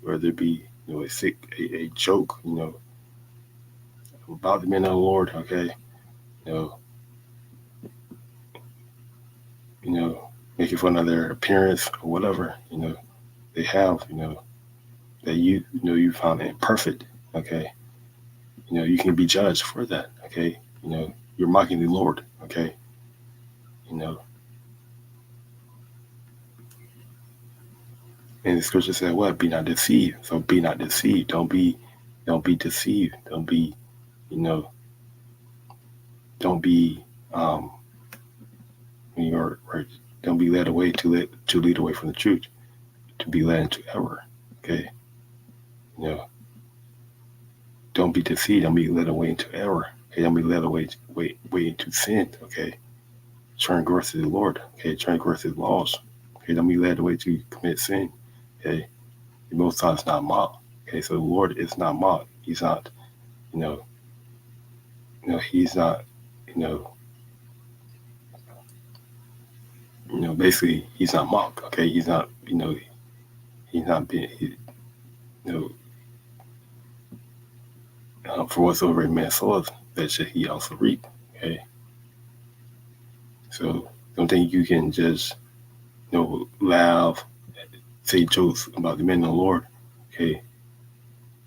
whether it be a joke, about the men of the Lord, okay, you know, making fun of their appearance or whatever, they have, that you found imperfect, okay? You can be judged for that, okay? You're mocking the Lord, okay? You know, and the scripture said, "What? Be not deceived." So be not deceived. Don't be deceived. You know, don't be, you're right. Don't be led away to lead away from the truth, to be led into error, okay? You know, don't be deceived. Don't be led away into error. Okay, don't be led away into sin, okay? Transgress the Lord, okay? Transgress His laws, okay? Don't be led away to commit sin, okay? The Most High is not mocked, okay? So the Lord is not mocked. He's not, you know, He's not, you know, basically He's not mocked, okay? He's not, He's not being, you know, for whatsoever a man soweth, that should he also reap, okay? So don't think you can just, laugh, say jokes about the men of the Lord, okay?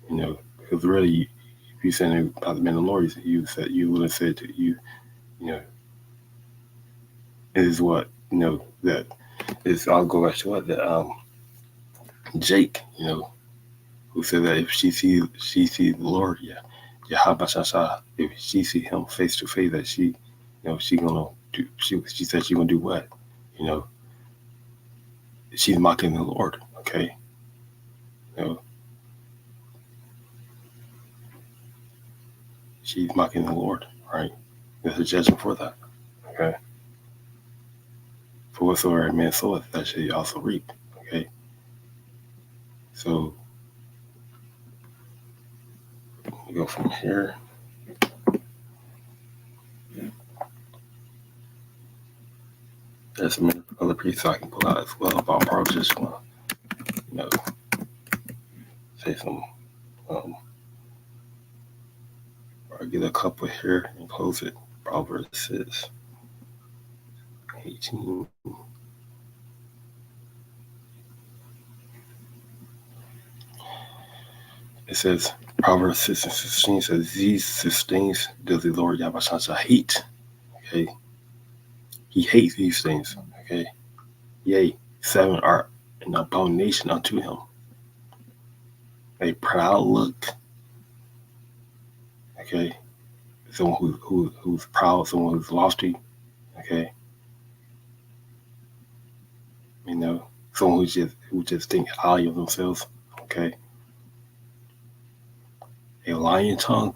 Because really, if you said about the men of the Lord, you would have said to you, you know, it is what, that is, I'll go back to what, that, Jake, who said that if she sees the Lord, YAHAWAH BAHASHAM, if she see him face to face, that she gonna do, she said she gonna do what? You know, she's mocking the Lord, okay? You know, she's mocking the Lord, right? There's a judgment for that, okay? For whatsoever a man soweth, that shall he also reap, okay? So we go from here. There's some other pieces I can pull out as well, but I'll probably just want to, say some, or get a couple here and close it. Proverbs 6:18. It says, Proverbs 6:16 says, "These 6 things does the Lord YAHWAH hate." Okay, He hates these things. Okay, yea, 7 are an abomination unto Him: a proud look. Okay, someone who's proud, someone who's lofty. Okay, someone who just think highly of themselves. Okay, a lying tongue.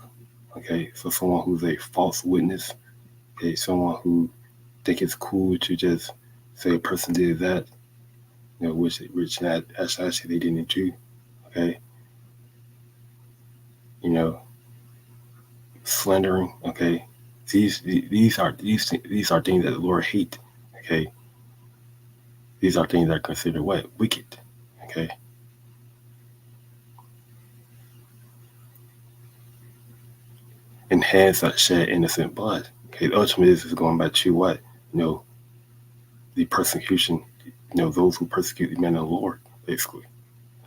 Okay, so someone who's a false witness. Okay, someone who think it's cool to just say a person did that, which actually they didn't do. Okay, slandering. Okay, these are things that the Lord hate. Okay, these are things that are considered what? Wicked. Okay, and hands that shed innocent blood. Okay, ultimately this is going back to what? The persecution. Those who persecute the men of the Lord, basically.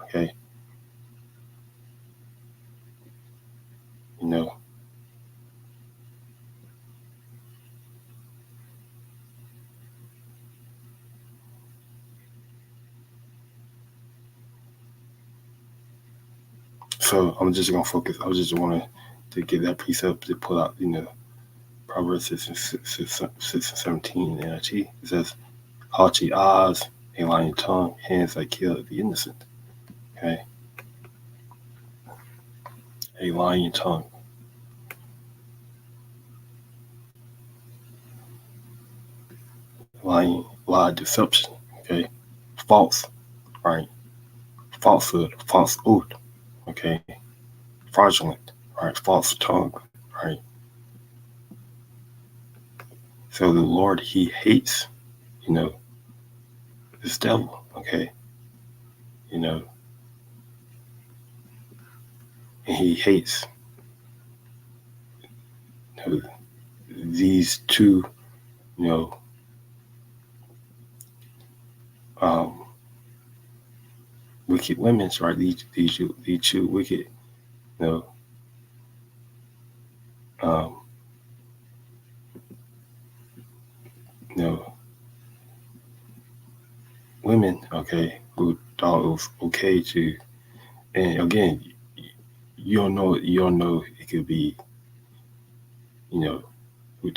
Okay, you know. So I'm just gonna focus. I just want to get that precept to pull out, Proverbs 6:17 NIT. It says, "Haughty eyes, a lying tongue, hands that kill the innocent." Okay, a lying tongue, lie, deception. Okay, false, right? Falsehood, false oath. Okay, fraudulent, right? False tongue, right? So the Lord, He hates, you know, this devil. Okay, you know, and He hates, you know, these two, you know, um, wicked women, right? These two wicked, you know, um, you know, women, okay, who thought it was okay to, and again, you don't know, it could be, you know,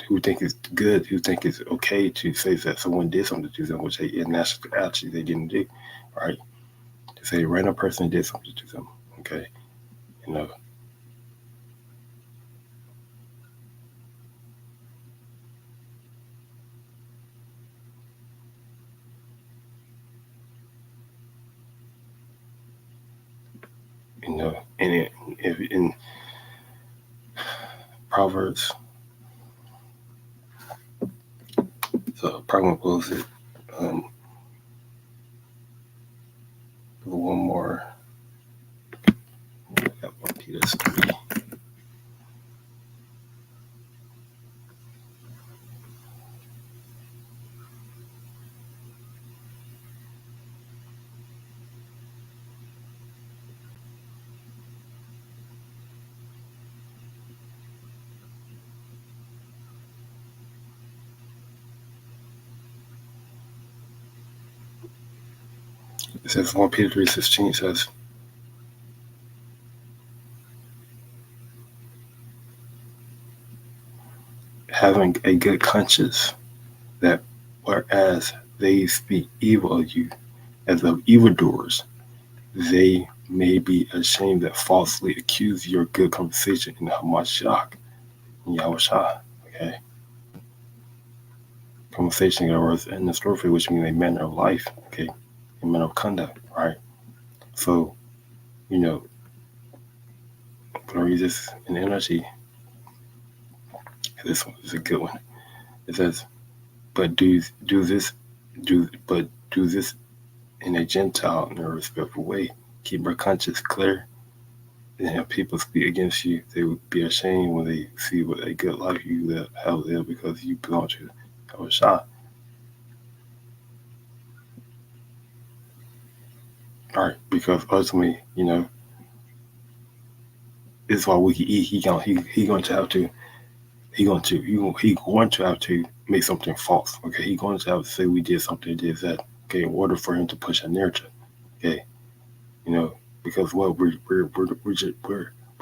who think it's good, who think it's okay to say that someone did something to them, which they and actually they didn't do, right? To say a random person did something to them, okay, you know, you know, and if in Proverbs, so probably close it. Um, one more. Got one Peter 3. It says 1 Peter 3:16 says, having a good conscience, that whereas they speak evil of you as of evildoers, they may be ashamed that falsely accuse your good conversation in Hamashiach, in Yahawashi. Okay. Conversation was in the story, which means a manner of life, okay, a manner of conduct, right? So, you know, I'm gonna read this in energy. This one is a good one. It says, but do this do this in a Gentile in a respectful way. Keep your conscience clear. And if people speak against you, they would be ashamed when they see what a good life you have lived because you belong to Yahawashi. All right, because ultimately, you know, this is why we can eat. He going to have to he going to have to make something false. Okay, he going to have to say we did something, did that. Okay, in order for him to push a narrative. Okay, you know, because what we're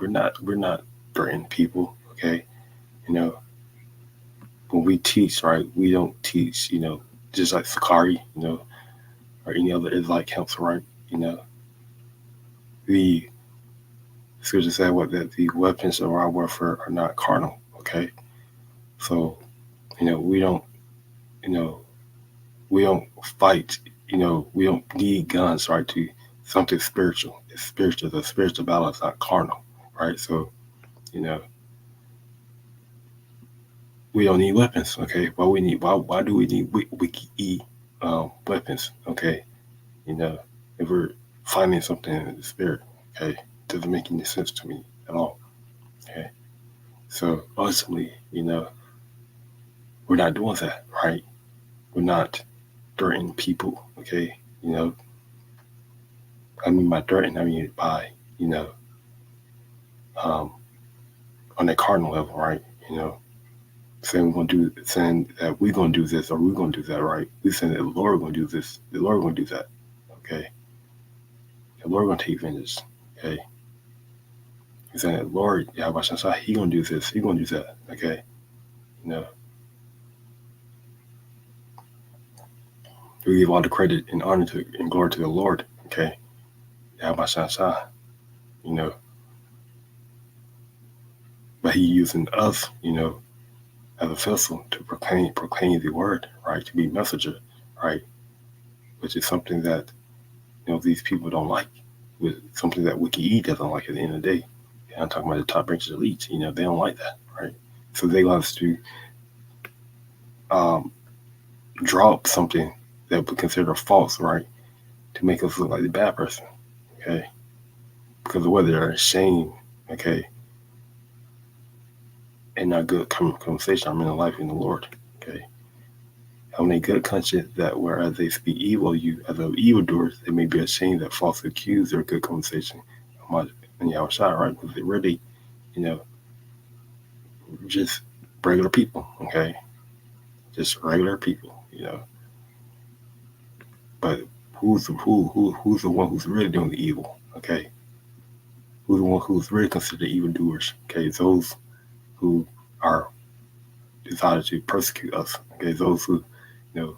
not threatening people. Okay, you know, when we teach, right, we don't teach, you know, just like Sakari, you know, or any other Israelite council, right? You know, the scripture said what that the weapons of our warfare are not carnal. Okay, so you know you know we don't fight. You know, we don't need guns, right? To something spiritual. It's spiritual. The spiritual battle is not carnal, right? So you know we don't need weapons. Okay, why do we need wiki weapons? Okay, you know, if we're finding something in the spirit, okay, doesn't make any sense to me at all. Okay, so ultimately, you know, we're not doing that, right? We're not threatening people. Okay, you know, I mean by threatening, I mean by, you know, um, on a cardinal level, right? You know, saying that we're gonna do this or we're gonna do that, right? We saying that the Lord gonna do this, the Lord gonna do that. Okay, the Lord gonna take vengeance. Okay, he's saying that Lord, Yahawashi, he gonna do this, he gonna do that. Okay, you know, we give all the credit and honor to and glory to the Lord. Okay, Yahawashi, you know, but he using us, you know, as a vessel to proclaim the word, right? To be messenger, right? Which is something that, you know, these people don't like. With something that Wiki doesn't like at the end of the day. And I'm talking about the top branches elites. You know, they don't like that, right? So they want us to um, draw up something that we consider false, right? To make us look like the bad person, okay? Because of whether they're ashamed, okay, and not good conversation. I'm in the life in the Lord, okay? on a good conscience, that whereas they speak evil of you as of evildoers, they may be ashamed that falsely accuse their good conversation of Yahawashi, right? Because they really, you know, just regular people, okay? Just regular people, you know. But who's the one who's really doing the evil, okay? Who's the one who's really considered evildoers, okay? Those who are decided to persecute us, okay? Those who, you know,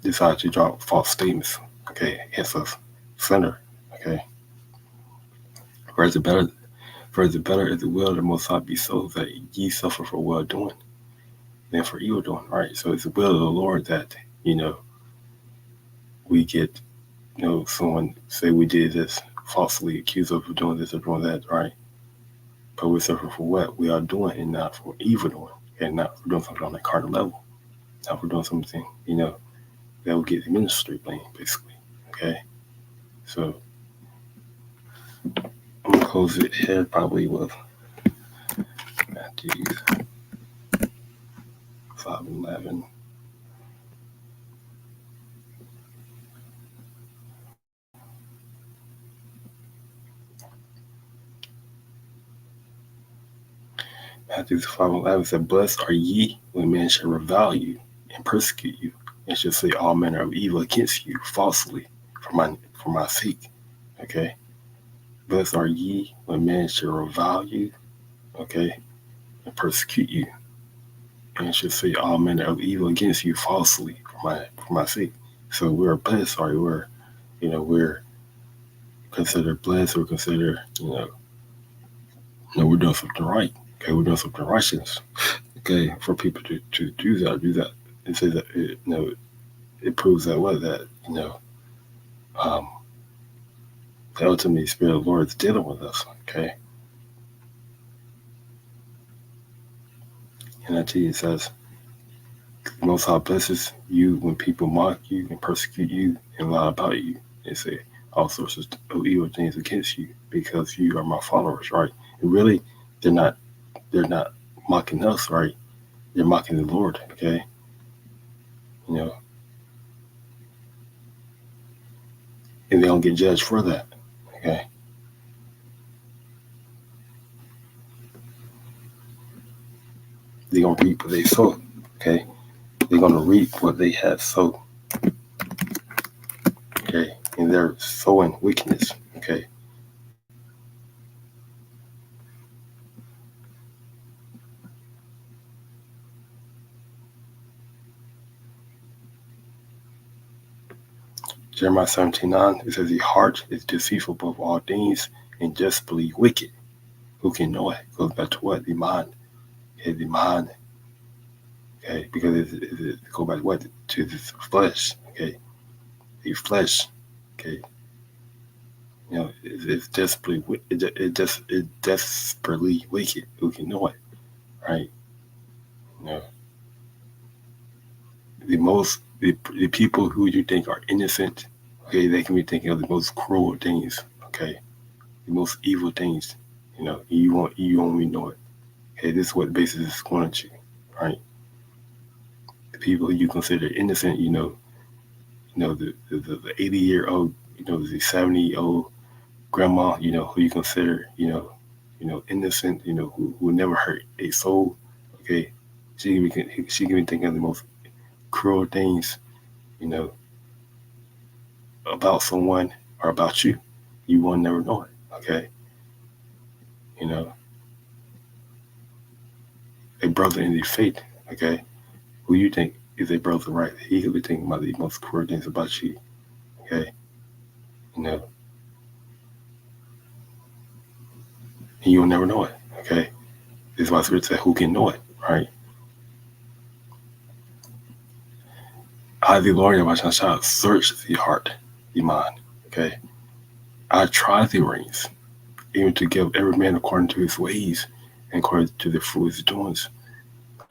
decide to drop false statements, okay, against us, sinner, okay? For as the better is the will of the Most High be so that ye suffer for well doing than for evil doing, right? So it's the will of the Lord that, you know, we get, you know, someone say we did this, falsely accused of doing this or doing that, right? But we suffer for what we are doing and not for evil doing, and not for doing something on a carnal level, not for doing something, you know, that will get the ministry blame, basically, okay? So I'm going to close it here probably with Matthew 5:11. Matthew 5:11 said, "Blessed are ye when men shall revile you and persecute you, and shall say all manner of evil against you falsely for my sake." Okay. Blessed are ye when men shall revile you, okay, and persecute you, and shall say all manner of evil against you falsely for my sake. So we're blessed, sorry, we're considered blessed, we're considered, we're doing something right. Okay, we're doing something righteous. Okay, for people to do that. It says that it proves that um, the ultimate Spirit of the Lord is dealing with us. Okay, and that it says, "The Most High blesses you when people mock you and persecute you and lie about you and say all sorts of evil things against you because you are my followers." Right? And really, they're not mocking us, right? They're mocking the Lord. Okay, and they don't get judged for that. Okay. They're gonna reap what they sow. Okay. They're gonna reap what they have sowed. Okay. And they're sowing wickedness. Okay. Jeremiah 17:9, it says, "The heart is deceitful above all things and desperately wicked. Who can know it?" Goes back to what? The mind. Okay, the mind. Okay, because it go back to what? To this flesh. Okay. The flesh. Okay. It's desperately desperately wicked. Who can know it? Right? You know, the people who you think are innocent, okay, they can be thinking of the most cruel things, okay, the most evil things, you won't even know it. Okay, this is what basis is going to, right? The people who you consider innocent, the 80-year-old, the 70-year-old grandma, who you consider, innocent, who never hurt a soul, okay, she can be thinking of the most cruel things, you know, about someone or about you. You will never know it. Okay. A brother in the faith, okay, who you think is a brother, right? He could be thinking about the most cruel things about you. Okay. And you'll never know it. Okay. This is why Scripture said, who can know it, right? I, the Lord, shall search the heart, the mind. Okay. I try the reins, even to give every man according to his ways and according to the fruit of his doings.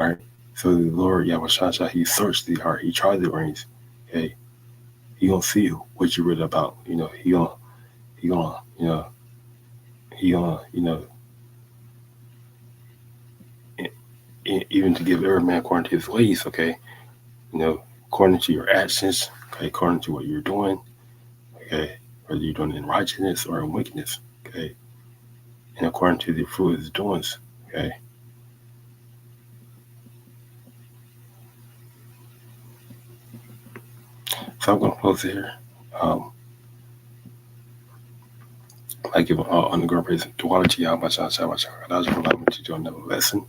All right. So the Lord Yahawashi, he searched the heart. He tried the reins. Okay. He gonna see what you read about. He gonna he gonna he gonna even to give every man according to his ways, okay? You know, according to your actions, okay, according to what you're doing, okay, whether you're doing it in righteousness or in wickedness, okay, and according to the fruit of his doings, okay. So I'm gonna close here. Um, I give all underground praise to YAHAWAH BAHASHAM YAHAWASHI for allowing me to join another lesson.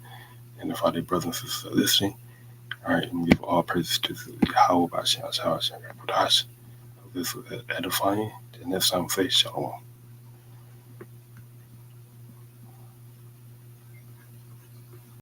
And if our dear brothers and sisters are listening, all right, and give all praises to YAHAWAH BAHASHAM YAHAWASHI. This was edifying. The next time we say shalom.